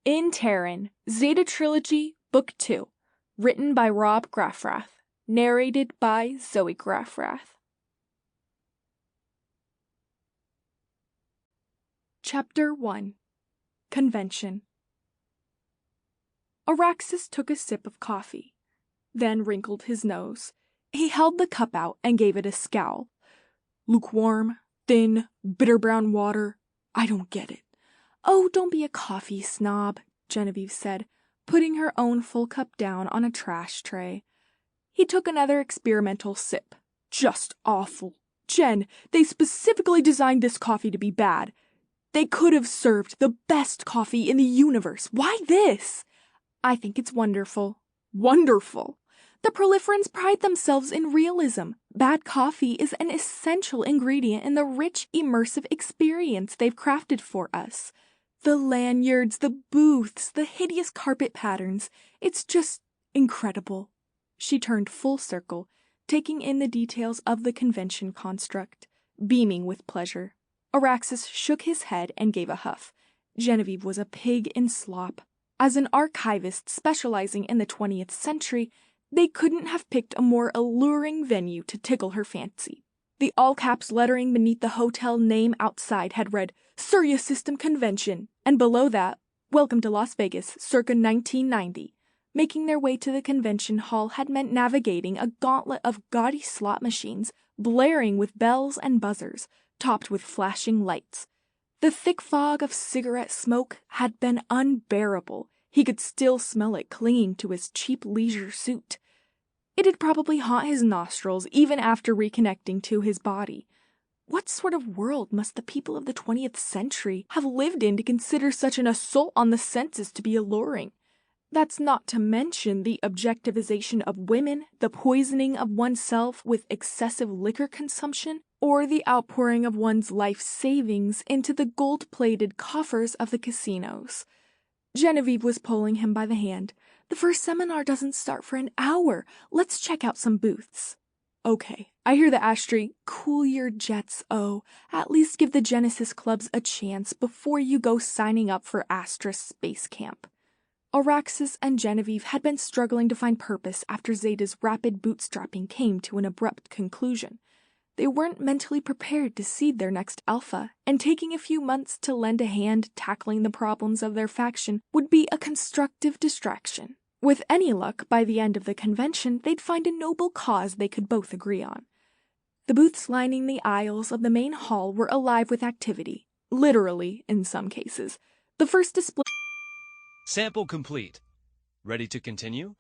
Interran, Zeta Trilogy, Book 2, written by Rob Grafrath, narrated by Zoë Grafrath. Chapter 1. Convention. Araxis took a sip of coffee, then wrinkled his nose. He held the cup out and gave it a scowl. Lukewarm, thin, bitter brown water. I don't get it. Oh, don't be a coffee snob, Genevieve said, putting her own full cup down on a trash tray. He took another experimental sip. Just awful. Jen, they specifically designed this coffee to be bad. They could have served the best coffee in the universe. Why this? I think it's wonderful. Wonderful. The proliferants pride themselves in realism. Bad coffee is an essential ingredient in the rich, immersive experience they've crafted for us. The lanyards, the booths, the hideous carpet patterns. It's just incredible. She turned full circle, taking in the details of the convention construct, beaming with pleasure. Araxis shook his head and gave a huff. Genevieve was a pig in slop. As an archivist specializing in the 20th century, they couldn't have picked a more alluring venue to tickle her fancy. The all-caps lettering beneath the hotel name outside had read, Surya System Convention, and below that, Welcome to Las Vegas, circa 1990. Making their way to the convention hall had meant navigating a gauntlet of gaudy slot machines, blaring with bells and buzzers, topped with flashing lights. The thick fog of cigarette smoke had been unbearable. He could still smell it clinging to his cheap leisure suit. It'd probably haunt his nostrils even after reconnecting to his body. What sort of world must the people of the 20th century have lived in to consider such an assault on the senses to be alluring? That's not to mention the objectivization of women, the poisoning of oneself with excessive liquor consumption, or the outpouring of one's life savings into the gold-plated coffers of the casinos. Genevieve was pulling him by the hand. The first seminar doesn't start for an hour. Let's check out some booths. Okay, I hear the ashtray. Cool your jets, at least give the Genesis clubs a chance before you go signing up for Astra Space Camp. Araxis and Genevieve had been struggling to find purpose after Zeta's rapid bootstrapping came to an abrupt conclusion. They weren't mentally prepared to seed their next alpha, and taking a few months to lend a hand tackling the problems of their faction would be a constructive distraction. With any luck, by the end of the convention, they'd find a noble cause they could both agree on. The booths lining the aisles of the main hall were alive with activity, literally in some cases. The first display... Sample complete. Ready to continue?